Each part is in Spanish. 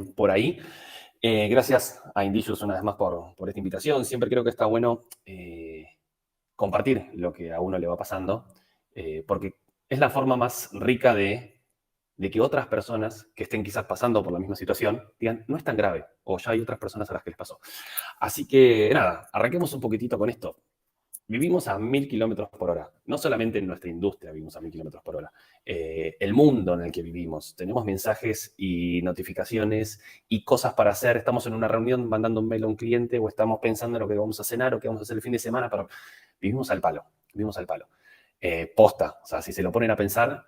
bien por ahí. Gracias a Indicious una vez más por esta invitación. Siempre creo que está bueno compartir lo que a uno le va pasando, porque es la forma más rica de que otras personas que estén quizás pasando por la misma situación digan, no es tan grave, o ya hay otras personas a las que les pasó. Así que nada, arranquemos un poquitito con esto. Vivimos a 1000 kilómetros por hora. No solamente en nuestra industria vivimos a 1000 kilómetros por hora. El mundo en el que vivimos. Tenemos mensajes y notificaciones y cosas para hacer. Estamos en una reunión mandando un mail a un cliente o estamos pensando en lo que vamos a cenar o qué vamos a hacer el fin de semana, pero vivimos al palo. Vivimos al palo. Posta. O sea, si se lo ponen a pensar,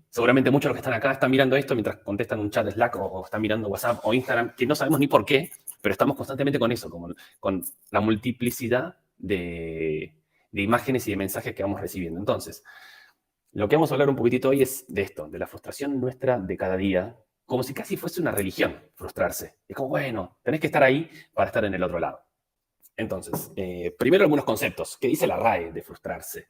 seguramente muchos de los que están acá están mirando esto mientras contestan un chat de Slack o están mirando WhatsApp o Instagram, que no sabemos ni por qué, pero estamos constantemente con eso, como con la multiplicidad de imágenes y de mensajes que vamos recibiendo. Entonces, lo que vamos a hablar un poquitito hoy es de esto, de la frustración nuestra de cada día, como si casi fuese una religión frustrarse. Es como, bueno, tenés que estar ahí para estar en el otro lado. Entonces, primero algunos conceptos. ¿Qué dice la RAE de frustrarse?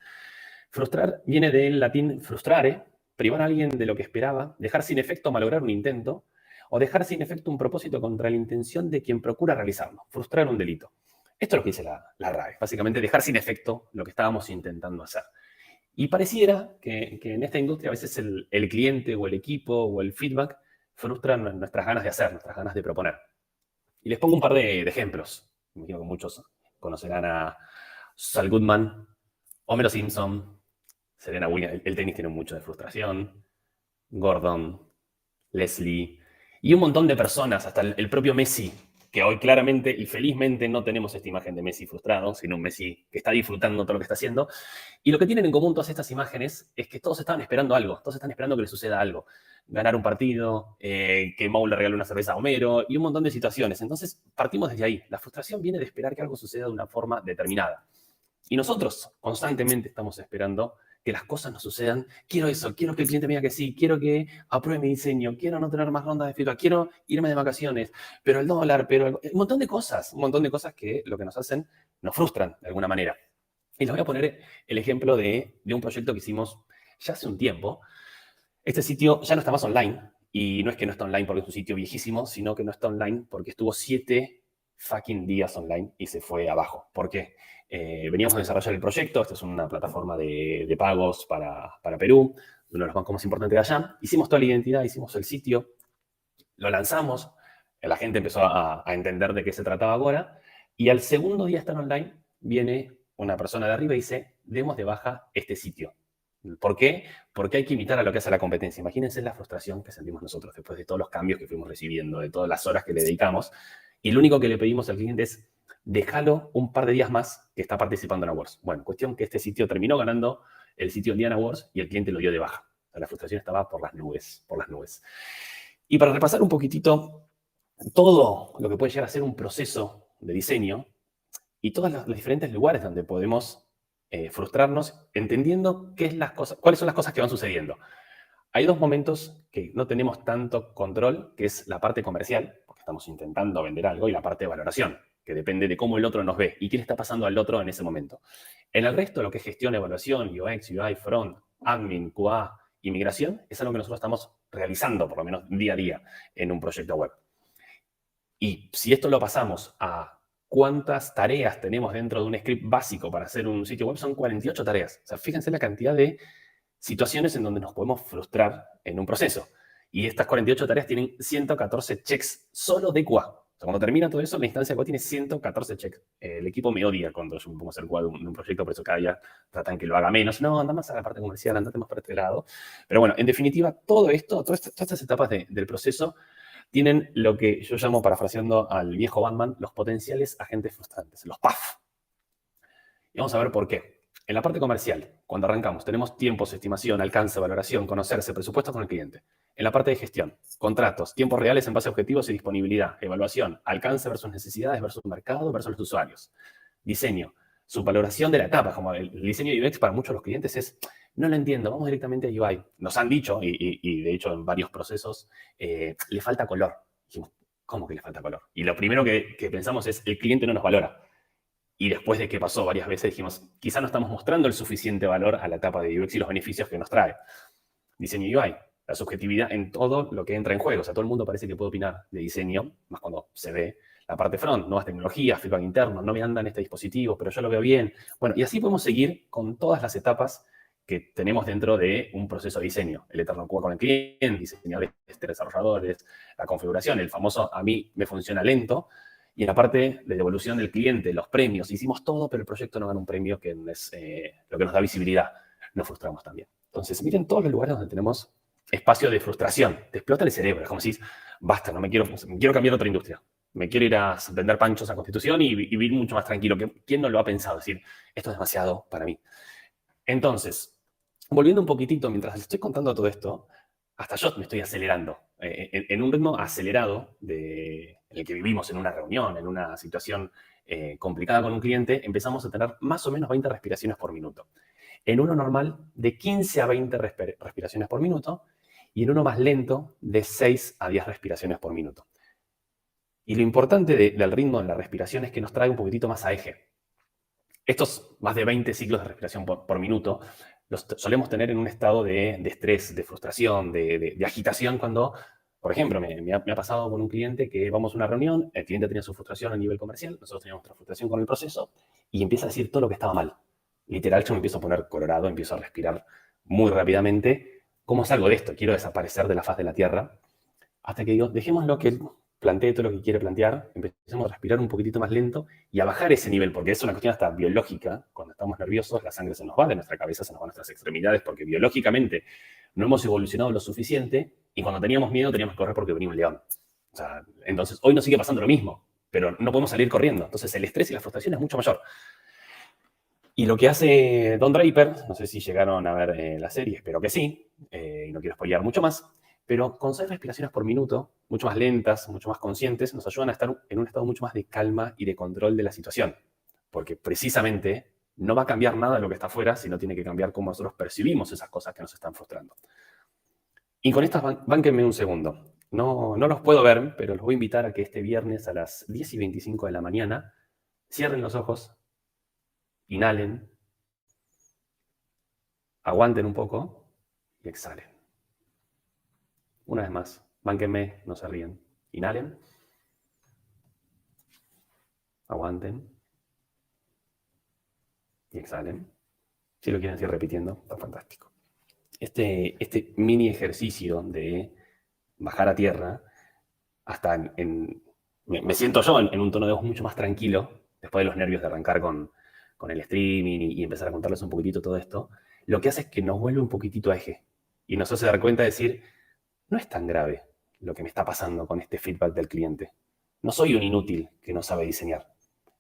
Frustrar viene del latín frustrare, privar a alguien de lo que esperaba, dejar sin efecto malograr un intento, o dejar sin efecto un propósito contra la intención de quien procura realizarlo, frustrar un delito. Esto es lo que dice la RAE, básicamente dejar sin efecto lo que estábamos intentando hacer. Y pareciera que en esta industria a veces el cliente o el equipo o el feedback frustran nuestras ganas de hacer, nuestras ganas de proponer. Y les pongo un par de ejemplos. Me imagino que muchos conocerán a Saul Goodman, Homero Simpson, Serena Williams, el tenis tiene mucho de frustración, Gordon, Leslie, y un montón de personas, hasta el propio Messi, que hoy claramente y felizmente no tenemos esta imagen de Messi frustrado, sino un Messi que está disfrutando todo lo que está haciendo. Y lo que tienen en común todas estas imágenes es que todos estaban esperando algo, todos están esperando que le suceda algo. Ganar un partido, que Mau le regale una cerveza a Homero y un montón de situaciones. Entonces partimos desde ahí. La frustración viene de esperar que algo suceda de una forma determinada. Y nosotros constantemente estamos esperando que las cosas nos sucedan. Quiero eso, quiero que el cliente me diga que sí, quiero que apruebe mi diseño, quiero no tener más rondas de feedback, quiero irme de vacaciones, pero el dólar, pero un montón de cosas que lo que nos hacen nos frustran de alguna manera. Y les voy a poner el ejemplo de un proyecto que hicimos ya hace un tiempo. Este sitio ya no está más online, y no es que no está online porque es un sitio viejísimo, sino que no está online porque estuvo 7 fucking días online y se fue abajo. ¿Por qué? Veníamos a desarrollar el proyecto, esta es una plataforma de pagos para Perú, uno de los bancos más importantes de allá. Hicimos toda la identidad, hicimos el sitio, lo lanzamos, la gente empezó a entender de qué se trataba ahora, y al segundo día de estar online, viene una persona de arriba y dice, demos de baja este sitio. ¿Por qué? Porque hay que imitar a lo que hace la competencia. Imagínense la frustración que sentimos nosotros después de todos los cambios que fuimos recibiendo, de todas las horas que le dedicamos. Y lo único que le pedimos al cliente es, déjalo un par de días más que está participando en Awards. Bueno, cuestión que este sitio terminó ganando el sitio Diana Awards y el cliente lo dio de baja. O sea, la frustración estaba por las nubes, por las nubes. Y para repasar un poquitito todo lo que puede llegar a ser un proceso de diseño y todos los diferentes lugares donde podemos frustrarnos, entendiendo cuáles son las cosas que van sucediendo. Hay dos momentos que no tenemos tanto control, que es la parte comercial, porque estamos intentando vender algo, y la parte de valoración, que depende de cómo el otro nos ve y qué le está pasando al otro en ese momento. En el resto, lo que es gestión, evaluación, UX, UI, front, admin, QA, inmigración, es algo que nosotros estamos realizando, por lo menos día a día, en un proyecto web. Y si esto lo pasamos a cuántas tareas tenemos dentro de un script básico para hacer un sitio web, son 48 tareas. O sea, fíjense la cantidad de situaciones en donde nos podemos frustrar en un proceso. Y estas 48 tareas tienen 114 checks solo de QA. O sea, cuando termina todo eso, la instancia de QA tiene 114 checks. El equipo me odia cuando yo me pongo a hacer QA de un proyecto, por eso cada día tratan que lo haga menos. No, anda más a la parte comercial, andate más para este lado. Pero bueno, en definitiva, todo esto, todas estas etapas del proceso tienen lo que yo llamo, parafraseando al viejo Batman, los potenciales agentes frustrantes, los PAF. Y vamos a ver por qué. En la parte comercial, cuando arrancamos, tenemos tiempos, estimación, alcance, valoración, conocerse, presupuestos con el cliente. En la parte de gestión, contratos, tiempos reales en base a objetivos y disponibilidad, evaluación, alcance versus necesidades versus mercado versus los usuarios. Diseño, subvaloración de la etapa, como el diseño de UX para muchos de los clientes es, no lo entiendo, vamos directamente a UI. Nos han dicho, y de hecho en varios procesos, le falta color. Dijimos, ¿cómo que le falta color? Y lo primero que pensamos es, el cliente no nos valora. Y después de que pasó varias veces, dijimos, quizá no estamos mostrando el suficiente valor a la etapa de UX y los beneficios que nos trae. Diseño UI, la subjetividad en todo lo que entra en juego. O sea, todo el mundo parece que puede opinar de diseño, más cuando se ve la parte front, nuevas tecnologías, feedback interno, no me anda en este dispositivo, pero yo lo veo bien. Bueno, y así podemos seguir con todas las etapas que tenemos dentro de un proceso de diseño. El eterno cuba con el cliente, diseñadores, desarrolladores, la configuración, el famoso a mí me funciona lento, y en la parte de devolución del cliente, los premios, hicimos todo, pero el proyecto no gana un premio que es lo que nos da visibilidad. Nos frustramos también. Entonces, miren todos los lugares donde tenemos espacio de frustración. Te explota el cerebro. Es como si, basta, no me quiero cambiar a otra industria. Me quiero ir a vender panchos a Constitución y vivir mucho más tranquilo. ¿Quién no lo ha pensado? Es decir, esto es demasiado para mí. Entonces, volviendo un poquitito, mientras les estoy contando todo esto, hasta yo me estoy acelerando, en un ritmo acelerado en el que vivimos en una reunión, en una situación complicada con un cliente, empezamos a tener más o menos 20 respiraciones por minuto. En uno normal, de 15 a 20 respiraciones por minuto, y en uno más lento, de 6 a 10 respiraciones por minuto. Y lo importante del ritmo de la respiración es que nos trae un poquitito más a eje. Estos más de 20 ciclos de respiración por minuto los solemos tener en un estado de estrés, de frustración, de agitación cuando, por ejemplo, me ha pasado con un cliente que vamos a una reunión, el cliente tenía su frustración a nivel comercial, nosotros teníamos nuestra frustración con el proceso y empieza a decir todo lo que estaba mal. Literal, yo me empiezo a poner colorado, empiezo a respirar muy rápidamente. ¿Cómo salgo de esto? Quiero desaparecer de la faz de la Tierra. Hasta que digo, dejémoslo que él plantee todo lo que quiere plantear, empecemos a respirar un poquitito más lento y a bajar ese nivel, porque es una cuestión hasta biológica. Cuando estamos nerviosos, la sangre se nos va de nuestra cabeza, se nos va a nuestras extremidades, porque biológicamente no hemos evolucionado lo suficiente y cuando teníamos miedo teníamos que correr porque venía un león. O sea, entonces, hoy nos sigue pasando lo mismo, pero no podemos salir corriendo. Entonces, el estrés y la frustración es mucho mayor. Y lo que hace Don Draper, no sé si llegaron a ver la serie, espero que sí, y no quiero spoilear mucho más, pero con 6 respiraciones por minuto, mucho más lentas, mucho más conscientes, nos ayudan a estar en un estado mucho más de calma y de control de la situación. Porque precisamente no va a cambiar nada de lo que está afuera, sino tiene que cambiar cómo nosotros percibimos esas cosas que nos están frustrando. Y con estas, bánquenme un segundo. No los puedo ver, pero los voy a invitar a que este viernes a las 10:25 de la mañana cierren los ojos, inhalen, aguanten un poco y exhalen. Una vez más, bánquenme, no se ríen. Inhalen. Aguanten. Y exhalen. Si lo quieren seguir repitiendo, está fantástico. Este mini ejercicio de bajar a tierra, hasta me siento yo en un tono de voz mucho más tranquilo, después de los nervios de arrancar con el streaming y empezar a contarles un poquitito todo esto, lo que hace es que nos vuelve un poquitito a eje y nos hace dar cuenta de decir, no es tan grave lo que me está pasando con este feedback del cliente. No soy un inútil que no sabe diseñar.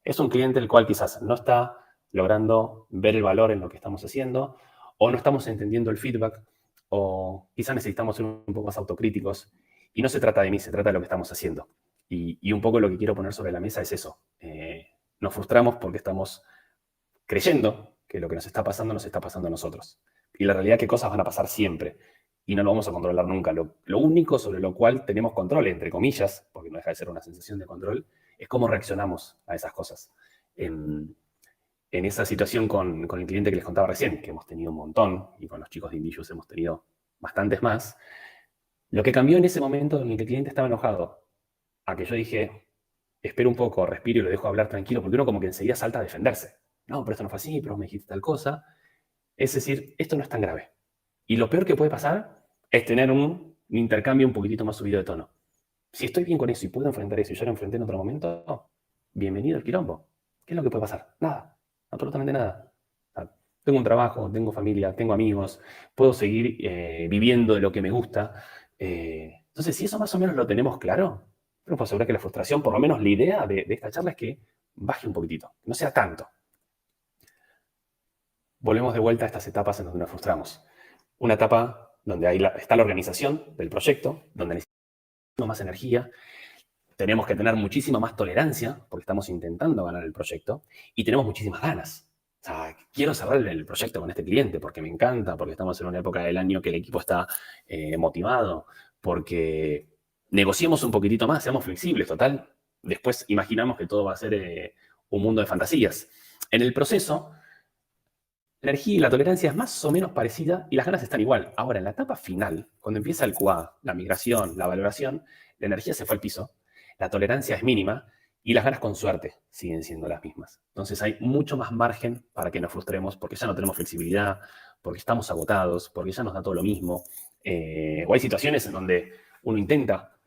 Es un cliente el cual quizás no está logrando ver el valor en lo que estamos haciendo, o no estamos entendiendo el feedback, o quizás necesitamos ser un poco más autocríticos. Y no se trata de mí, se trata de lo que estamos haciendo. Y un poco lo que quiero poner sobre la mesa es eso. Nos frustramos porque estamos creyendo que lo que nos está pasando a nosotros. Y la realidad es que cosas van a pasar siempre y no lo vamos a controlar nunca. Lo único sobre lo cual tenemos control, entre comillas, porque no deja de ser una sensación de control, es cómo reaccionamos a esas cosas. En esa situación con el cliente que les contaba recién, que hemos tenido un montón, y con los chicos de Indicios hemos tenido bastantes más, lo que cambió en ese momento en el que el cliente estaba enojado, a que yo dije, espero un poco, respiro y lo dejo hablar tranquilo, porque uno como que enseguida salta a defenderse. No, pero esto no fue así, pero me dijiste tal cosa. Es decir, esto no es tan grave. Y lo peor que puede pasar es tener un intercambio un poquitito más subido de tono. Si estoy bien con eso y puedo enfrentar eso y ya lo enfrenté en otro momento, bienvenido al quilombo. ¿Qué es lo que puede pasar? Nada, absolutamente nada. O sea, tengo un trabajo, tengo familia, tengo amigos, puedo seguir viviendo de lo que me gusta. Entonces, si eso más o menos lo tenemos claro, yo puedo asegurar que la frustración, por lo menos la idea de esta charla es que baje un poquitito, que no sea tanto. Volvemos de vuelta a estas etapas en donde nos frustramos. Una etapa donde está la organización del proyecto, donde necesitamos más energía, tenemos que tener muchísima más tolerancia, porque estamos intentando ganar el proyecto, y tenemos muchísimas ganas. O sea, quiero cerrar el proyecto con este cliente porque me encanta, porque estamos en una época del año que el equipo está motivado, porque negociemos un poquitito más, seamos flexibles, total. Después imaginamos que todo va a ser un mundo de fantasías. En el proceso, la energía y la tolerancia es más o menos parecida y las ganas están igual. Ahora, en la etapa final, cuando empieza el QA, la migración, la valoración, la energía se fue al piso, la tolerancia es mínima y las ganas con suerte siguen siendo las mismas. Entonces hay mucho más margen para que nos frustremos porque ya no tenemos flexibilidad, porque estamos agotados, porque ya nos da todo lo mismo. O hay situaciones en donde uno intenta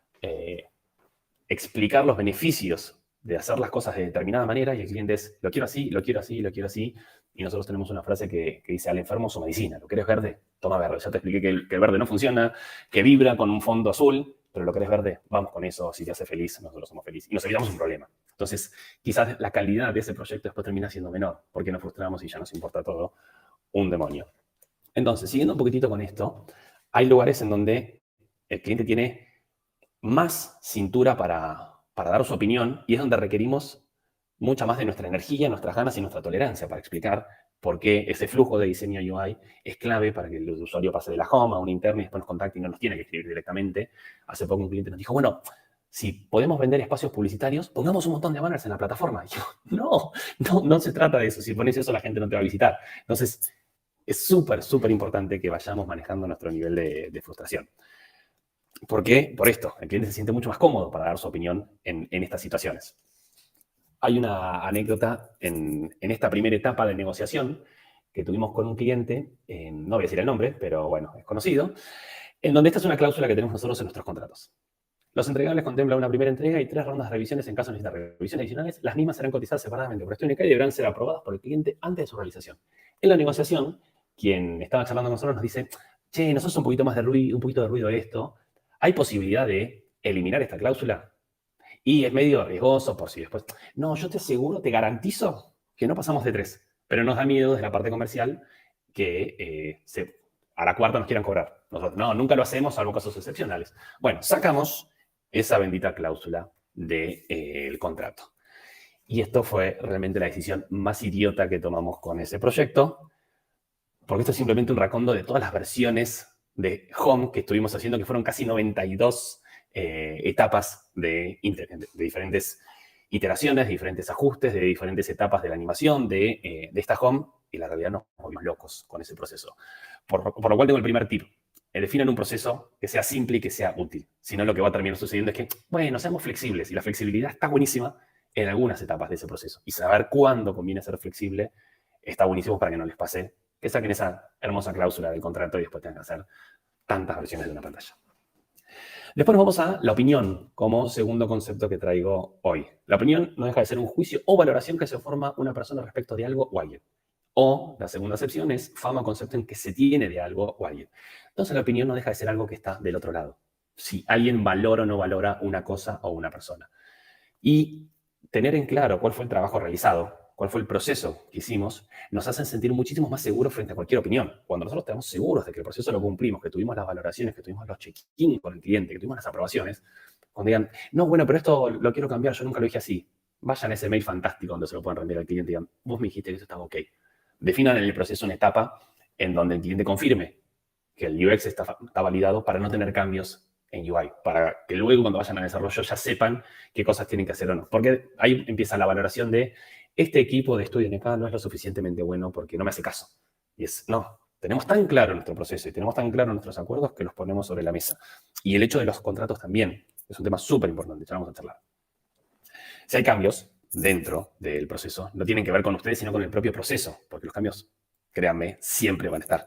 explicar los beneficios de hacer las cosas de determinada manera y el cliente es, lo quiero así, lo quiero así, lo quiero así. Y nosotros tenemos una frase que dice, al enfermo su medicina. ¿Lo querés verde? Toma verde. Ya te expliqué que el verde no funciona, que vibra con un fondo azul, pero lo querés verde, vamos con eso. Si te hace feliz, nosotros somos felices. Y nos evitamos un problema. Entonces, quizás la calidad de ese proyecto después termina siendo menor, porque nos frustramos y ya nos importa todo un demonio. Entonces, siguiendo un poquitito con esto, hay lugares en donde el cliente tiene más cintura para dar su opinión y es donde requerimos mucha más de nuestra energía, nuestras ganas y nuestra tolerancia para explicar por qué ese flujo de diseño UI es clave para que el usuario pase de la home a un interno y después nos contacte y no nos tiene que escribir directamente. Hace poco un cliente nos dijo, bueno, si podemos vender espacios publicitarios, pongamos un montón de banners en la plataforma. Y yo, no se trata de eso. Si pones eso, la gente no te va a visitar. Entonces, es súper importante que vayamos manejando nuestro nivel de frustración. ¿Por qué? Por esto, el cliente se siente mucho más cómodo para dar su opinión en estas situaciones. Hay una anécdota en esta primera etapa de negociación que tuvimos con un cliente, no voy a decir el nombre, pero bueno, es conocido, en donde esta es una cláusula que tenemos nosotros en nuestros contratos. Los entregables contemplan una primera entrega y 3 rondas de revisiones en caso de necesitar revisiones adicionales. Las mismas serán cotizadas separadamente por estudio y deberán ser aprobadas por el cliente antes de su realización. En la negociación, quien estaba charlando con nosotros nos dice, che, nosotros un poquito de ruido esto. ¿Hay posibilidad de eliminar esta cláusula? Y es medio riesgoso por si después... No, yo te aseguro, te garantizo que no pasamos de 3. Pero nos da miedo desde la parte comercial que a la cuarta nos quieran cobrar. Nosotros, no, nunca lo hacemos, salvo casos excepcionales. Bueno, sacamos esa bendita cláusula del contrato. Y esto fue realmente la decisión más idiota que tomamos con ese proyecto, porque esto es simplemente un racondo de todas las versiones de Home que estuvimos haciendo, que fueron casi 92 etapas de diferentes iteraciones, de diferentes ajustes, de diferentes etapas de la animación de esta Home, y la realidad nos volvimos locos con ese proceso. Por lo cual tengo el primer tip. Definan un proceso que sea simple y que sea útil. Si no, lo que va a terminar sucediendo es que, bueno, seamos flexibles, y la flexibilidad está buenísima en algunas etapas de ese proceso. Y saber cuándo conviene ser flexible está buenísimo para que no les pase que saquen esa hermosa cláusula del contrato y después tengan que hacer tantas versiones de una pantalla. Después nos vamos a la opinión como segundo concepto que traigo hoy. La opinión no deja de ser un juicio o valoración que se forma una persona respecto de algo o alguien. O la segunda acepción es fama o concepto en que se tiene de algo o alguien. Entonces la opinión no deja de ser algo que está del otro lado. Si alguien valora o no valora una cosa o una persona. Y tener en claro cuál fue el trabajo realizado, cuál fue el proceso que hicimos, nos hacen sentir muchísimo más seguros frente a cualquier opinión. Cuando nosotros estamos seguros de que el proceso lo cumplimos, que tuvimos las valoraciones, que tuvimos los check-in con el cliente, que tuvimos las aprobaciones, cuando digan, no, bueno, pero esto lo quiero cambiar, yo nunca lo dije así, vayan a ese mail fantástico donde se lo pueden reenviar al cliente y digan, vos me dijiste que eso estaba ok. Definan en el proceso una etapa en donde el cliente confirme que el UX está validado para no tener cambios en UI, para que luego cuando vayan al desarrollo ya sepan qué cosas tienen que hacer o no. Porque ahí empieza la valoración de este equipo de estudio NK no es lo suficientemente bueno porque no me hace caso. Y es, no, tenemos tan claro nuestro proceso y tenemos tan claro nuestros acuerdos que los ponemos sobre la mesa. Y el hecho de los contratos también es un tema súper importante, ya vamos a charlar. Si hay cambios dentro del proceso, no tienen que ver con ustedes, sino con el propio proceso, porque los cambios, créanme, siempre van a estar.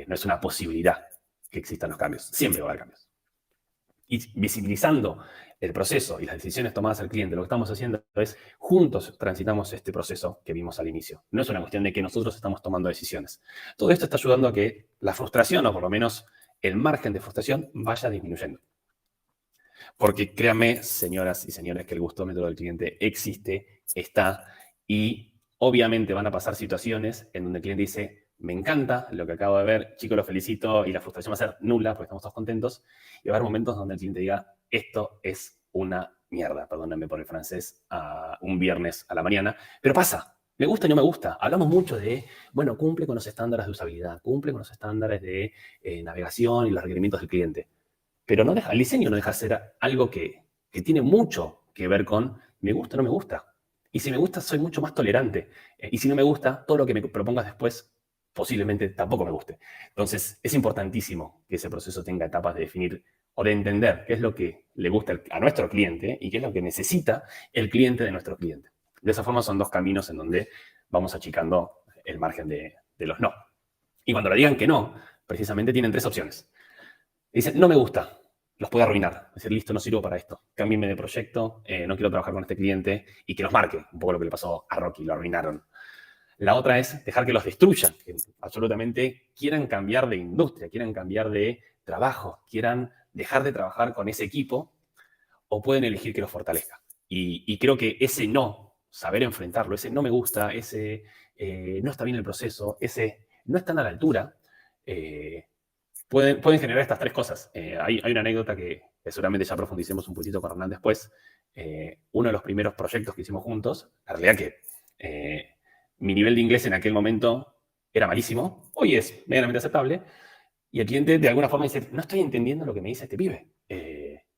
No es una posibilidad que existan los cambios, siempre va a haber cambios. Y visibilizando el proceso y las decisiones tomadas al cliente, lo que estamos haciendo es juntos transitamos este proceso que vimos al inicio. No es una cuestión de que nosotros estamos tomando decisiones. Todo esto está ayudando a que la frustración, o por lo menos el margen de frustración, vaya disminuyendo. Porque créanme, señoras y señores, que el gustómetro del cliente existe, está, y obviamente van a pasar situaciones en donde el cliente dice, me encanta lo que acabo de ver, chicos, lo felicito, y la frustración va a ser nula porque estamos todos contentos, y va a haber momentos donde el cliente diga, esto es una mierda, perdónenme por el francés, un viernes a la mañana, pero pasa, me gusta y no me gusta. Hablamos mucho de, bueno, cumple con los estándares de usabilidad, cumple con los estándares de navegación y los requerimientos del cliente. Pero no deja, el diseño no deja de ser algo que tiene mucho que ver con me gusta o no me gusta. Y si me gusta, soy mucho más tolerante. Y si no me gusta, todo lo que me propongas después posiblemente tampoco me guste. Entonces, es importantísimo que ese proceso tenga etapas de definir o de entender qué es lo que le gusta a nuestro cliente y qué es lo que necesita el cliente de nuestro cliente. De esa forma son dos caminos en donde vamos achicando el margen de los no. Y cuando le digan que no, precisamente tienen tres opciones. Dicen, no me gusta, los puede arruinar. Es decir, listo, no sirvo para esto. Cámbienme de proyecto, no quiero trabajar con este cliente y que los marque. Un poco lo que le pasó a Rocky, lo arruinaron. La otra es dejar que los destruyan, que absolutamente quieran cambiar de industria, quieran cambiar de trabajo, quieran dejar de trabajar con ese equipo o pueden elegir que los fortalezca. Y creo que ese no, saber enfrentarlo, ese no me gusta, ese no está bien el proceso, ese no están a la altura, pueden generar estas tres cosas. Hay una anécdota que seguramente ya profundicemos un poquito con Hernán después. Uno de los primeros proyectos que hicimos juntos, la realidad que mi nivel de inglés en aquel momento era malísimo, hoy es medianamente aceptable, y el cliente de alguna forma dice, no estoy entendiendo lo que me dice este pibe.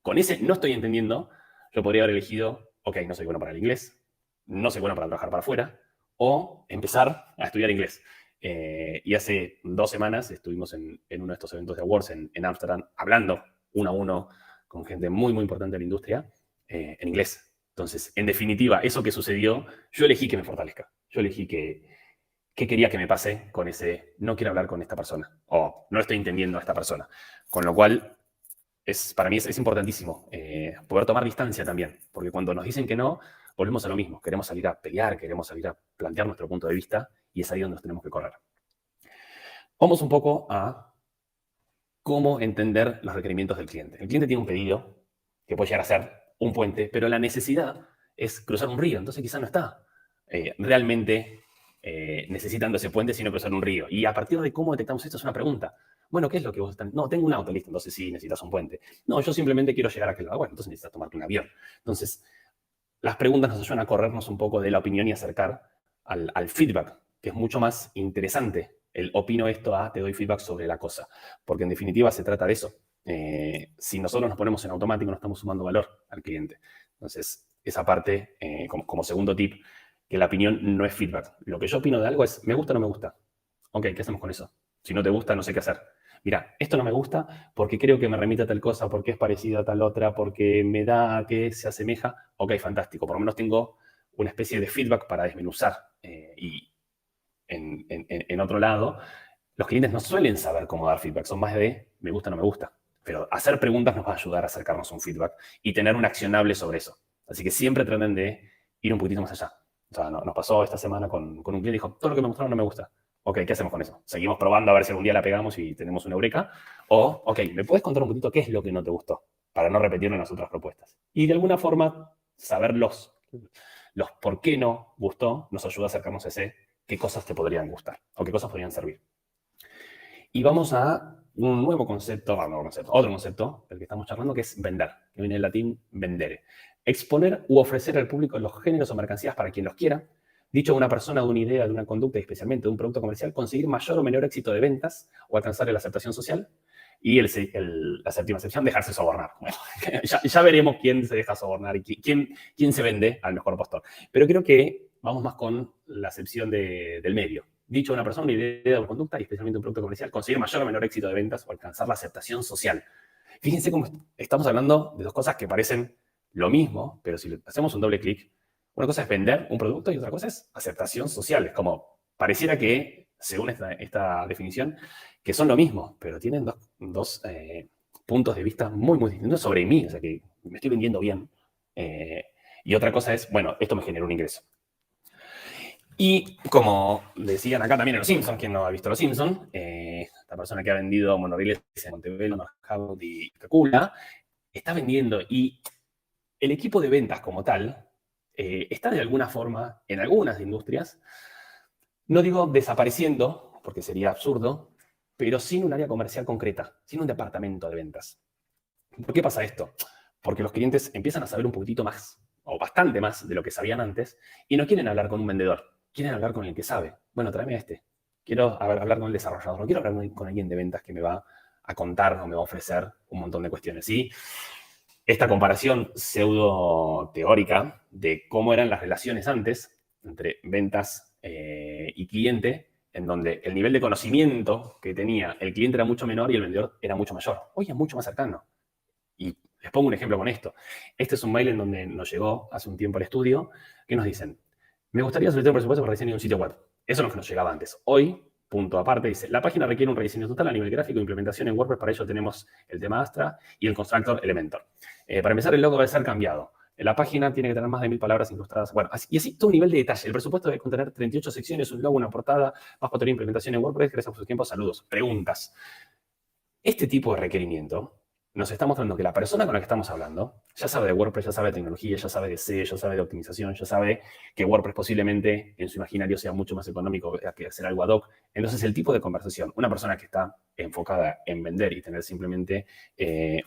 Con ese no estoy entendiendo, yo podría haber elegido, ok, no soy bueno para el inglés, no soy bueno para trabajar para afuera, o empezar a estudiar inglés. Y hace 2 semanas estuvimos en uno de estos eventos de awards en Ámsterdam, hablando uno a uno con gente muy, muy importante de la industria, en inglés. Entonces, en definitiva, eso que sucedió, yo elegí que me fortalezca. Yo elegí qué quería que me pase con ese no quiero hablar con esta persona o no estoy entendiendo a esta persona. Con lo cual, para mí es importantísimo poder tomar distancia también, porque cuando nos dicen que no, volvemos a lo mismo. Queremos salir a pelear, queremos salir a plantear nuestro punto de vista y es ahí donde nos tenemos que correr. Vamos un poco a cómo entender los requerimientos del cliente. El cliente tiene un pedido que puede llegar a ser un puente, pero la necesidad es cruzar un río, entonces quizá no está realmente necesitando ese puente, sino cruzar un río. Y a partir de cómo detectamos esto es una pregunta. Bueno, ¿qué es lo que vos estás? No, tengo un auto, listo, entonces sí, necesitas un puente. No, yo simplemente quiero llegar a aquel lado. Bueno, entonces necesitas tomarte un avión. Entonces, las preguntas nos ayudan a corrernos un poco de la opinión y acercar al feedback, que es mucho más interesante el opino esto a te doy feedback sobre la cosa. Porque en definitiva se trata de eso. Si nosotros nos ponemos en automático, no estamos sumando valor al cliente. Entonces, esa parte, como segundo tip, que la opinión no es feedback. Lo que yo opino de algo es, ¿me gusta o no me gusta? Ok, ¿qué hacemos con eso? Si no te gusta, no sé qué hacer. Mira, esto no me gusta porque creo que me remite a tal cosa, porque es parecido a tal otra, porque me da que se asemeja. Ok, fantástico. Por lo menos tengo una especie de feedback para desmenuzar. Y en otro lado, los clientes no suelen saber cómo dar feedback. Son más de me gusta o no me gusta. Pero hacer preguntas nos va a ayudar a acercarnos a un feedback y tener un accionable sobre eso. Así que siempre traten de ir un poquitito más allá. O sea, nos pasó esta semana con un cliente y dijo, todo lo que me mostraron no me gusta. Ok, ¿qué hacemos con eso? ¿Seguimos probando a ver si algún día la pegamos y tenemos una eureka? O, ok, ¿me puedes contar un poquito qué es lo que no te gustó? Para no repetirlo en las otras propuestas. Y de alguna forma, saber los por qué no gustó nos ayuda a acercarnos a ese qué cosas te podrían gustar o qué cosas podrían servir. Y vamos a un nuevo concepto, otro concepto del que estamos charlando, que es vender, que viene del latín vendere. Exponer u ofrecer al público los géneros o mercancías para quien los quiera. Dicho de una persona, de una idea, de una conducta y especialmente de un producto comercial, conseguir mayor o menor éxito de ventas o alcanzar la aceptación social. Y la séptima sección, dejarse sobornar. Bueno, ya veremos quién se deja sobornar y quién se vende al mejor postor. Pero creo que vamos más con la acepción del medio. Dicho una persona, una idea o conducta, y especialmente un producto comercial, conseguir mayor o menor éxito de ventas o alcanzar la aceptación social. Fíjense cómo estamos hablando de dos cosas que parecen lo mismo, pero si hacemos un doble clic, una cosa es vender un producto y otra cosa es aceptación social. Es como, pareciera que, según esta definición, que son lo mismo, pero tienen dos puntos de vista muy, muy distintos sobre mí. O sea, que me estoy vendiendo bien. Y otra cosa es, bueno, esto me genera un ingreso. Y como decían acá también en Los Simpsons, quien no ha visto Los Simpsons, esta persona que ha vendido monorrieles en Montevelo, Northwood y Coca-Cola, está vendiendo y el equipo de ventas como tal está de alguna forma en algunas industrias, no digo desapareciendo, porque sería absurdo, pero sin un área comercial concreta, sin un departamento de ventas. ¿Por qué pasa esto? Porque los clientes empiezan a saber un poquitito más, o bastante más de lo que sabían antes, y no quieren hablar con un vendedor, quieren hablar con el que sabe. Bueno, tráeme a este. Quiero hablar con el desarrollador, no quiero hablar con alguien de ventas que me va a contar o me va a ofrecer un montón de cuestiones. ¿Sí? Esta comparación pseudo teórica de cómo eran las relaciones antes entre ventas y cliente en donde el nivel de conocimiento que tenía el cliente era mucho menor y el vendedor era mucho mayor. Hoy es mucho más cercano. Y les pongo un ejemplo con esto. Este es un mail en donde nos llegó hace un tiempo al estudio que nos dicen, me gustaría solicitar un presupuesto para diseño de un sitio web. Eso es lo que nos llegaba antes. Hoy, punto aparte, dice, la página requiere un rediseño total a nivel gráfico e implementación en WordPress. Para ello tenemos el tema Astra y el constructor Elementor. Para empezar, el logo debe ser cambiado. La página tiene que tener más de 1000 palabras incrustadas. Bueno, y así todo un nivel de detalle. El presupuesto debe contener 38 secciones, un logo, una portada, más para tener implementación en WordPress. Gracias por su tiempo. Saludos. Preguntas. Este tipo de requerimiento nos está mostrando que la persona con la que estamos hablando ya sabe de WordPress, ya sabe de tecnología, ya sabe de SEO, ya sabe de optimización, ya sabe que WordPress posiblemente en su imaginario sea mucho más económico que hacer algo ad hoc. Entonces, el tipo de conversación, una persona que está enfocada en vender y tener simplemente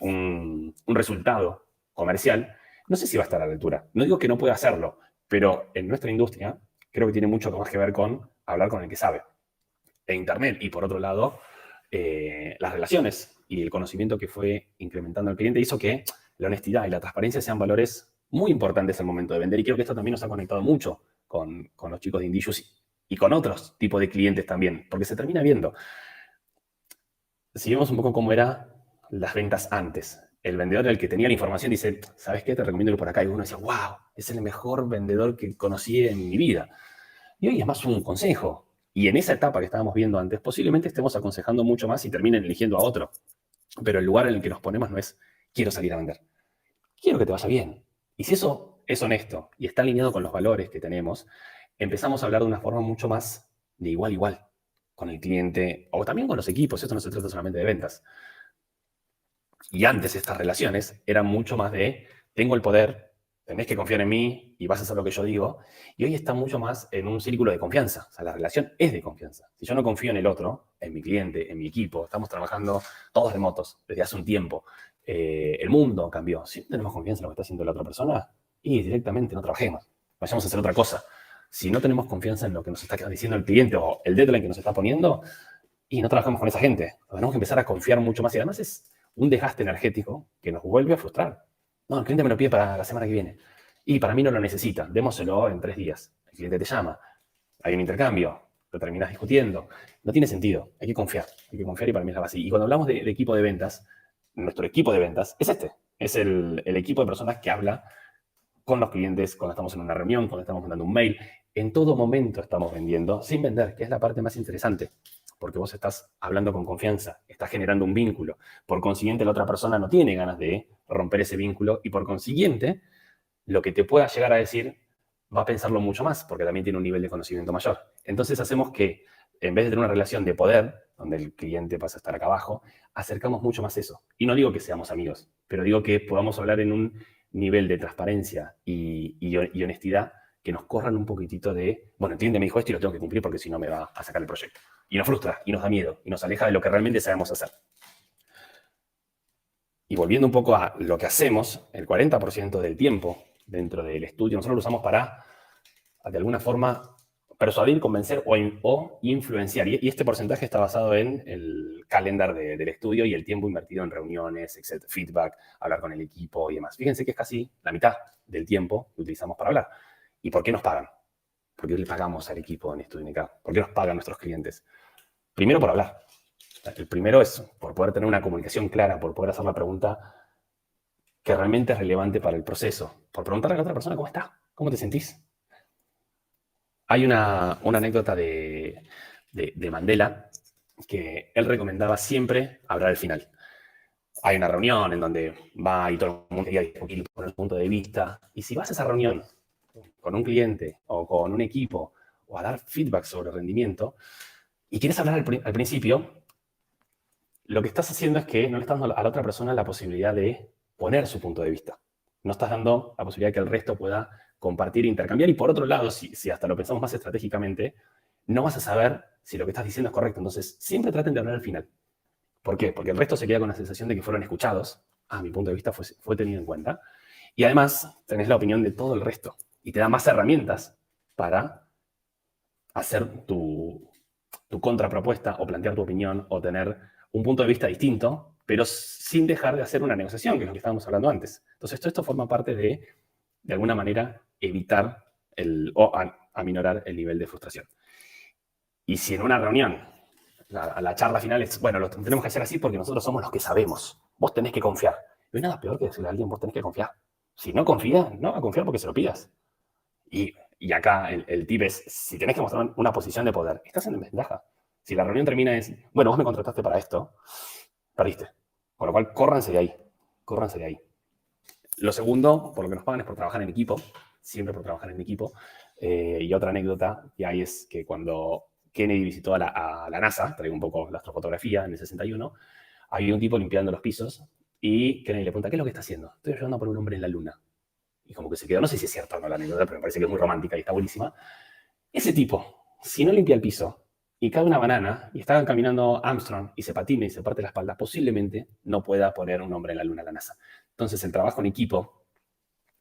un resultado comercial, no sé si va a estar a la altura. No digo que no pueda hacerlo, pero en nuestra industria creo que tiene mucho más que ver con hablar con el que sabe. E Internet, y por otro lado, las relaciones y el conocimiento que fue incrementando el cliente hizo que la honestidad y la transparencia sean valores muy importantes al momento de vender. Y creo que esto también nos ha conectado mucho con los chicos de Indicious y con otros tipos de clientes también, porque se termina viendo. Si vemos un poco cómo eran las ventas antes, el vendedor, el que tenía la información, dice, ¿sabes qué? Te recomiendo ir por acá. Y uno dice, wow, es el mejor vendedor que conocí en mi vida. Y hoy es más un consejo. Y en esa etapa que estábamos viendo antes, posiblemente estemos aconsejando mucho más y terminen eligiendo a otro. Pero el lugar en el que nos ponemos no es, quiero salir a vender. Quiero que te vaya bien. Y si eso es honesto y está alineado con los valores que tenemos, empezamos a hablar de una forma mucho más de igual a igual con el cliente o también con los equipos. Esto no se trata solamente de ventas. Y antes estas relaciones eran mucho más de, tengo el poder, tenés que confiar en mí y vas a hacer lo que yo digo. Y hoy está mucho más en un círculo de confianza. O sea, la relación es de confianza. Si yo no confío en el otro, en mi cliente, en mi equipo, estamos trabajando todos remotos desde hace un tiempo. El mundo cambió. Si no tenemos confianza en lo que está haciendo la otra persona, y directamente no trabajemos. Vayamos a hacer otra cosa. Si no tenemos confianza en lo que nos está diciendo el cliente o el deadline que nos está poniendo, y no trabajamos con esa gente. Tenemos que empezar a confiar mucho más. Y además es un desgaste energético que nos vuelve a frustrar. No, el cliente me lo pide para la semana que viene. Y para mí no lo necesita. Démoselo en 3 días. El cliente te llama. Hay un intercambio. Lo terminas discutiendo. No tiene sentido. Hay que confiar. Hay que confiar y para mí es la base. Y cuando hablamos de equipo de ventas, nuestro equipo de ventas es este. Es el equipo de personas que habla con los clientes cuando estamos en una reunión, cuando estamos mandando un mail. En todo momento estamos vendiendo sin vender, que es la parte más interesante. Porque vos estás hablando con confianza, estás generando un vínculo. Por consiguiente, la otra persona no tiene ganas de romper ese vínculo y por consiguiente, lo que te pueda llegar a decir va a pensarlo mucho más porque también tiene un nivel de conocimiento mayor. Entonces hacemos que, en vez de tener una relación de poder, donde el cliente pasa a estar acá abajo, acercamos mucho más eso. Y no digo que seamos amigos, pero digo que podamos hablar en un nivel de transparencia y honestidad que nos corran un poquitito de, bueno, entiende, me dijo esto y lo tengo que cumplir porque si no me va a sacar el proyecto. Y nos frustra, y nos da miedo, y nos aleja de lo que realmente sabemos hacer. Y volviendo un poco a lo que hacemos, el 40% del tiempo dentro del estudio nosotros lo usamos para, de alguna forma, persuadir, convencer o influenciar. Y este porcentaje está basado en el calendar del estudio y el tiempo invertido en reuniones, etc., feedback, hablar con el equipo y demás. Fíjense que es casi la mitad del tiempo que utilizamos para hablar. ¿Y por qué nos pagan? ¿Por qué le pagamos al equipo en Estudio NK? ¿Por qué nos pagan nuestros clientes? Primero, por hablar. El primero es por poder tener una comunicación clara, por poder hacer la pregunta que realmente es relevante para el proceso, por preguntarle a la otra persona cómo está, cómo te sentís. Hay una anécdota de Mandela que él recomendaba siempre hablar al final. Hay una reunión en donde va y todo el mundo quería discutir por el punto de vista. Y si vas a esa reunión con un cliente o con un equipo o a dar feedback sobre el rendimiento y quieres hablar al principio, lo que estás haciendo es que no le estás dando a la otra persona la posibilidad de poner su punto de vista. No estás dando la posibilidad de que el resto pueda compartir e intercambiar. Y por otro lado, si hasta lo pensamos más estratégicamente, no vas a saber si lo que estás diciendo es correcto. Entonces, siempre traten de hablar al final. ¿Por qué? Porque el resto se queda con la sensación de que fueron escuchados. Mi punto de vista fue tenido en cuenta. Y además, tenés la opinión de todo el resto. Y te da más herramientas para hacer tu contrapropuesta o plantear tu opinión o tener un punto de vista distinto, pero sin dejar de hacer una negociación, que es lo que estábamos hablando antes. Entonces, esto forma parte de alguna manera, evitar o aminorar el nivel de frustración. Y si en una reunión la charla final es, bueno, lo tenemos que hacer así porque nosotros somos los que sabemos. Vos tenés que confiar. No hay nada peor que decirle a alguien, vos tenés que confiar. Si no confía, no va a confiar porque se lo pidas. Y acá el tip es, si tenés que mostrar una posición de poder, estás en desventaja. Si la reunión termina es, bueno, vos me contrataste para esto, perdiste. Con lo cual, córranse de ahí. Córranse de ahí. Lo segundo, por lo que nos pagan es por trabajar en equipo. Siempre por trabajar en equipo. Y otra anécdota que hay es que cuando Kennedy visitó a la NASA, traigo un poco la astrofotografía en el 61, había un tipo limpiando los pisos y Kennedy le pregunta, ¿qué es lo que está haciendo? Estoy ayudando a poner un hombre en la luna. Y como que se quedó, no sé si es cierto o no la anécdota, pero me parece que es muy romántica y está buenísima. Ese tipo, si no limpia el piso y cae una banana y está caminando Armstrong y se patina y se parte la espalda, posiblemente no pueda poner un hombre en la luna a la NASA. Entonces el trabajo en equipo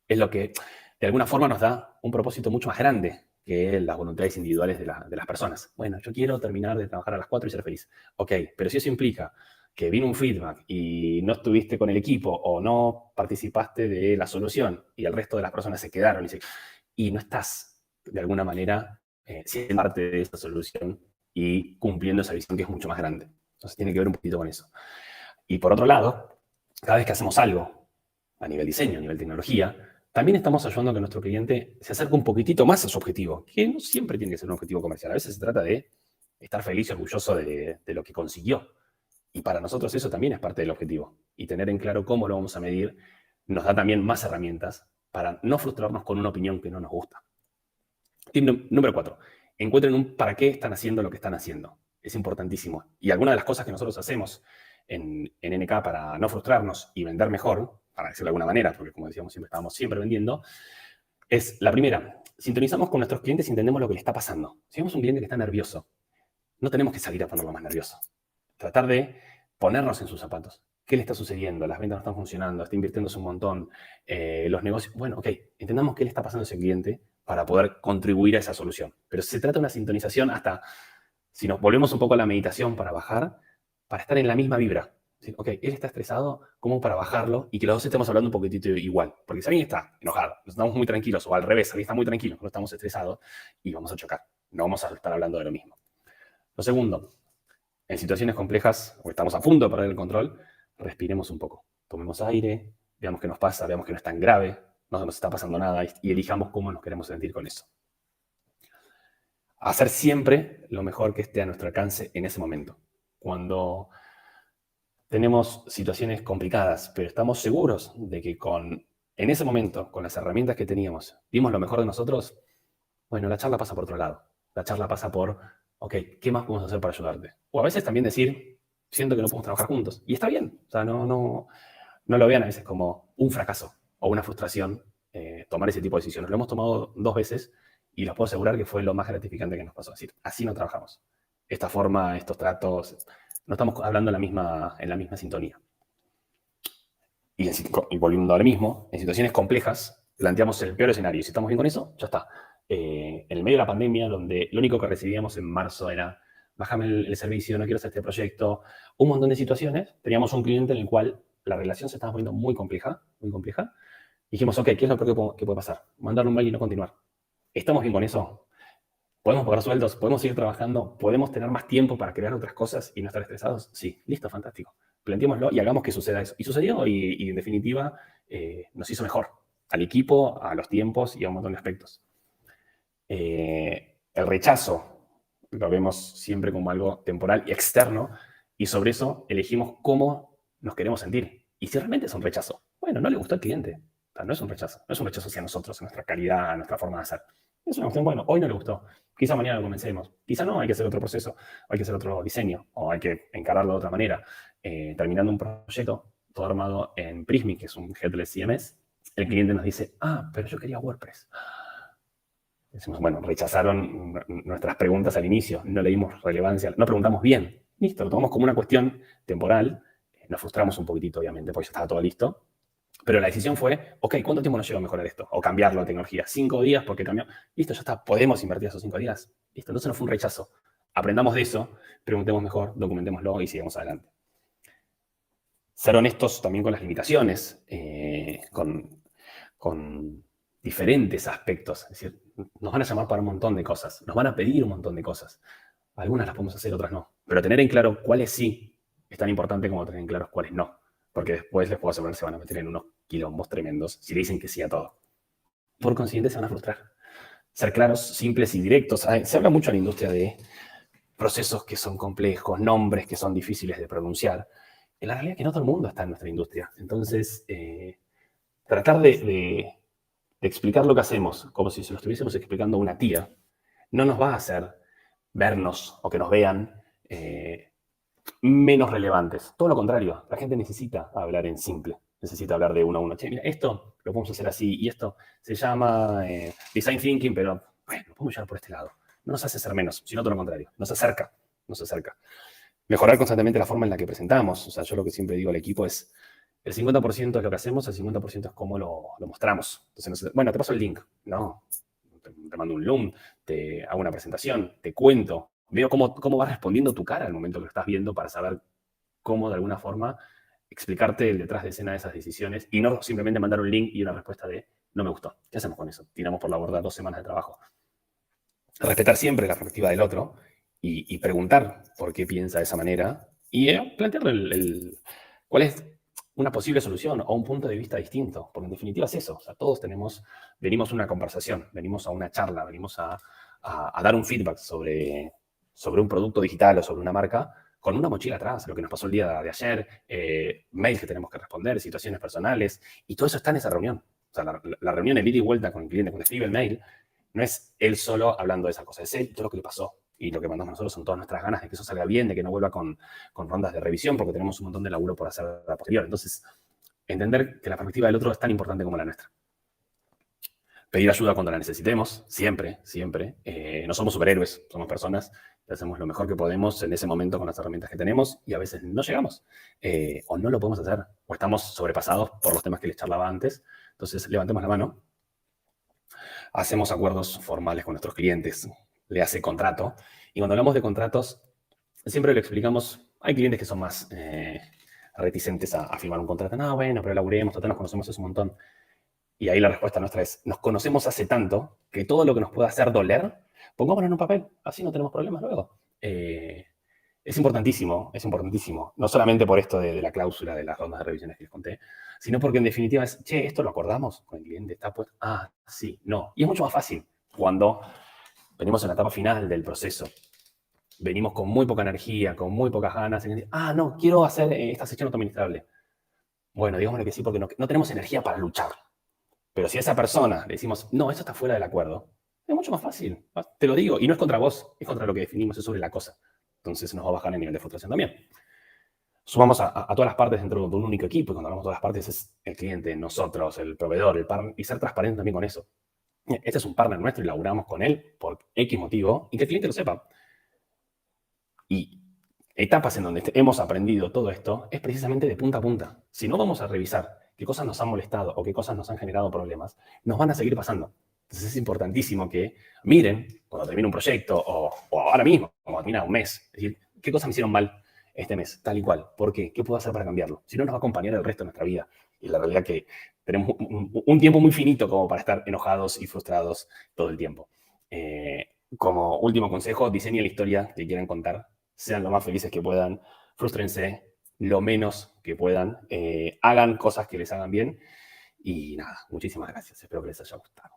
es lo que de alguna forma nos da un propósito mucho más grande que las voluntades individuales de las personas. Bueno, yo quiero terminar de trabajar a las 4 y ser feliz. Ok, pero si eso implica que vino un feedback y no estuviste con el equipo o no participaste de la solución y el resto de las personas se quedaron y no estás de alguna manera siendo parte de esa solución y cumpliendo esa visión que es mucho más grande. Entonces tiene que ver un poquito con eso. Y por otro lado, cada vez que hacemos algo a nivel diseño, a nivel tecnología, también estamos ayudando a que nuestro cliente se acerque un poquitito más a su objetivo, que no siempre tiene que ser un objetivo comercial. A veces se trata de estar feliz y orgulloso de lo que consiguió. Y para nosotros eso también es parte del objetivo. Y tener en claro cómo lo vamos a medir nos da también más herramientas para no frustrarnos con una opinión que no nos gusta. Tip número 4. Encuentren un para qué están haciendo lo que están haciendo. Es importantísimo. Y alguna de las cosas que nosotros hacemos en NK para no frustrarnos y vender mejor, para decirlo de alguna manera, porque como decíamos, siempre estábamos vendiendo, es la primera. Sintonizamos con nuestros clientes y entendemos lo que le está pasando. Si vemos un cliente que está nervioso, no tenemos que salir a ponerlo más nervioso. Tratar de ponernos en sus zapatos. ¿Qué le está sucediendo? Las ventas no están funcionando, está invirtiéndose un montón, los negocios... Bueno, ok, entendamos qué le está pasando a ese cliente para poder contribuir a esa solución. Pero se trata de una sintonización hasta, si nos volvemos un poco a la meditación para bajar, para estar en la misma vibra. ¿Sí? Ok, él está estresado, ¿cómo para bajarlo? Y que los dos estemos hablando un poquitito igual. Porque si alguien está enojado, nos estamos muy tranquilos, o al revés, alguien está muy tranquilo, no estamos estresados, y vamos a chocar. No vamos a estar hablando de lo mismo. Lo segundo, en situaciones complejas, o estamos a punto de perder el control, respiremos un poco. Tomemos aire, veamos qué nos pasa, veamos que no es tan grave, no nos está pasando nada y elijamos cómo nos queremos sentir con eso. Hacer siempre lo mejor que esté a nuestro alcance en ese momento. Cuando tenemos situaciones complicadas, pero estamos seguros de que en ese momento, con las herramientas que teníamos, dimos lo mejor de nosotros, bueno, la charla pasa por otro lado. La charla pasa por, ok, ¿qué más podemos hacer para ayudarte? O a veces también decir, siento que no podemos trabajar juntos. Y está bien. O sea, no lo vean a veces como un fracaso o una frustración tomar ese tipo de decisiones. Lo hemos tomado 2 veces y les puedo asegurar que fue lo más gratificante que nos pasó. Es decir, así no trabajamos. Esta forma, estos tratos, no estamos hablando en la misma sintonía. Y volviendo a lo mismo, en situaciones complejas, planteamos el peor escenario. Si estamos bien con eso, ya está. En el medio de la pandemia, donde lo único que recibíamos en marzo era bájame el servicio, no quiero hacer este proyecto, un montón de situaciones, teníamos un cliente en el cual la relación se estaba poniendo muy compleja, muy compleja. Dijimos, ok, ¿qué es lo peor que puede pasar? Mandarle un mail y no continuar. ¿Estamos bien con eso? ¿Podemos pagar sueldos? ¿Podemos seguir trabajando? ¿Podemos tener más tiempo para crear otras cosas y no estar estresados? Sí, listo, fantástico. Planteémoslo y hagamos que suceda eso. Y sucedió y en definitiva nos hizo mejor al equipo, a los tiempos y a un montón de aspectos. El rechazo lo vemos siempre como algo temporal y externo y sobre eso elegimos cómo nos queremos sentir. Y si realmente es un rechazo, bueno, no le gustó al cliente. O sea, no es un rechazo hacia nosotros, a nuestra calidad, a nuestra forma de hacer. Es una cuestión, bueno, hoy no le gustó. Quizá mañana lo comencemos. Quizá no, hay que hacer otro proceso, hay que hacer otro diseño, o hay que encararlo de otra manera. Terminando un proyecto, todo armado en Prismic, que es un headless CMS, el cliente nos dice, pero yo quería WordPress. Decimos, bueno, rechazaron nuestras preguntas al inicio, no le dimos relevancia, no preguntamos bien. Listo, lo tomamos como una cuestión temporal. Nos frustramos un poquitito, obviamente, porque ya estaba todo listo. Pero la decisión fue, ok, ¿cuánto tiempo nos lleva a mejorar esto? O cambiarlo a tecnología. 5 días porque cambió. Listo, ya está, podemos invertir esos 5 días. Listo, entonces no fue un rechazo. Aprendamos de eso, preguntemos mejor, documentémoslo y sigamos adelante. Ser honestos también con las limitaciones, con diferentes aspectos. Es decir, nos van a llamar para un montón de cosas, nos van a pedir un montón de cosas. Algunas las podemos hacer, otras no. Pero tener en claro cuáles sí es tan importante como tener en claro cuáles no. Porque después les puedo asegurar que se van a meter en unos quilombos tremendos si le dicen que sí a todo. Por consiguiente, se van a frustrar. Ser claros, simples y directos. Se habla mucho en la industria de procesos que son complejos, nombres que son difíciles de pronunciar. En la realidad es que no todo el mundo está en nuestra industria. Entonces, tratar de explicar lo que hacemos como si se lo estuviésemos explicando a una tía no nos va a hacer vernos o que nos vean menos relevantes. Todo lo contrario, la gente necesita hablar en simple, necesita hablar de uno a uno. Che, mira, esto lo podemos hacer así y esto se llama design thinking, pero bueno, lo podemos llevar por este lado. No nos hace ser menos, sino todo lo contrario, nos acerca, nos acerca. Mejorar constantemente la forma en la que presentamos. O sea, yo lo que siempre digo al equipo es, el 50% es lo que hacemos, el 50% es cómo lo mostramos. Entonces, bueno, te paso el link. No, te mando un Loom, te hago una presentación, te cuento, veo cómo va respondiendo tu cara al momento que lo estás viendo para saber cómo, de alguna forma, explicarte el detrás de escena de esas decisiones y no simplemente mandar un link y una respuesta de no me gustó. ¿Qué hacemos con eso? Tiramos por la borda 2 semanas de trabajo. Respetar siempre la perspectiva del otro y preguntar por qué piensa de esa manera y plantearle cuál es una posible solución o un punto de vista distinto, porque en definitiva es eso. O sea, todos venimos a una conversación, venimos a una charla, venimos a dar un feedback sobre un producto digital o sobre una marca con una mochila atrás, lo que nos pasó el día de ayer, mails que tenemos que responder, situaciones personales, y todo eso está en esa reunión. O sea, la reunión, el ida y vuelta con el cliente, cuando escribe el mail, no es él solo hablando de esa cosa, es él y todo lo que le pasó. Y lo que mandamos nosotros son todas nuestras ganas de que eso salga bien, de que no vuelva con rondas de revisión, porque tenemos un montón de laburo por hacer a posterior. Entonces, entender que la perspectiva del otro es tan importante como la nuestra. Pedir ayuda cuando la necesitemos, siempre, siempre. No somos superhéroes, somos personas que hacemos lo mejor que podemos en ese momento con las herramientas que tenemos y a veces no llegamos o no lo podemos hacer o estamos sobrepasados por los temas que les charlaba antes. Entonces, levantemos la mano. Hacemos acuerdos formales con nuestros clientes, le hace contrato. Y cuando hablamos de contratos, siempre lo explicamos. Hay clientes que son más reticentes a firmar un contrato. No, bueno, pero laburemos, total nos conocemos hace un montón. Y ahí la respuesta nuestra es, nos conocemos hace tanto que todo lo que nos pueda hacer doler, pongámoslo en un papel, así no tenemos problemas luego. Es importantísimo, no solamente por esto de la cláusula de las rondas de revisiones que les conté, sino porque en definitiva es, che, esto lo acordamos con el cliente, está pues, sí, no. Y es mucho más fácil cuando venimos en la etapa final del proceso, venimos con muy poca energía, con muy pocas ganas, y no, quiero hacer esta sesión autoadministrable. Bueno, digámosle que sí porque no tenemos energía para luchar. Pero si a esa persona le decimos, no, esto está fuera del acuerdo, es mucho más fácil. Te lo digo, y no es contra vos, es contra lo que definimos, es sobre la cosa. Entonces nos va a bajar el nivel de frustración también. Sumamos a todas las partes dentro de un único equipo, y cuando hablamos de todas las partes es el cliente, nosotros, el proveedor, el partner, y ser transparente también con eso. Este es un partner nuestro y laburamos con él por X motivo, y que el cliente lo sepa. Y etapas en donde hemos aprendido todo esto es precisamente de punta a punta. Si no vamos a revisar qué cosas nos han molestado o qué cosas nos han generado problemas, nos van a seguir pasando. Entonces es importantísimo que miren cuando termine un proyecto o ahora mismo, cuando termina un mes, es decir, qué cosas me hicieron mal este mes, tal y cual. ¿Por qué? ¿Qué puedo hacer para cambiarlo? Si no, nos va a acompañar el resto de nuestra vida. Y la realidad es que tenemos un tiempo muy finito como para estar enojados y frustrados todo el tiempo. Como último consejo, diseñen la historia que quieran contar, sean lo más felices que puedan, frústrense lo menos que puedan, hagan cosas que les hagan bien y nada, muchísimas gracias, espero que les haya gustado.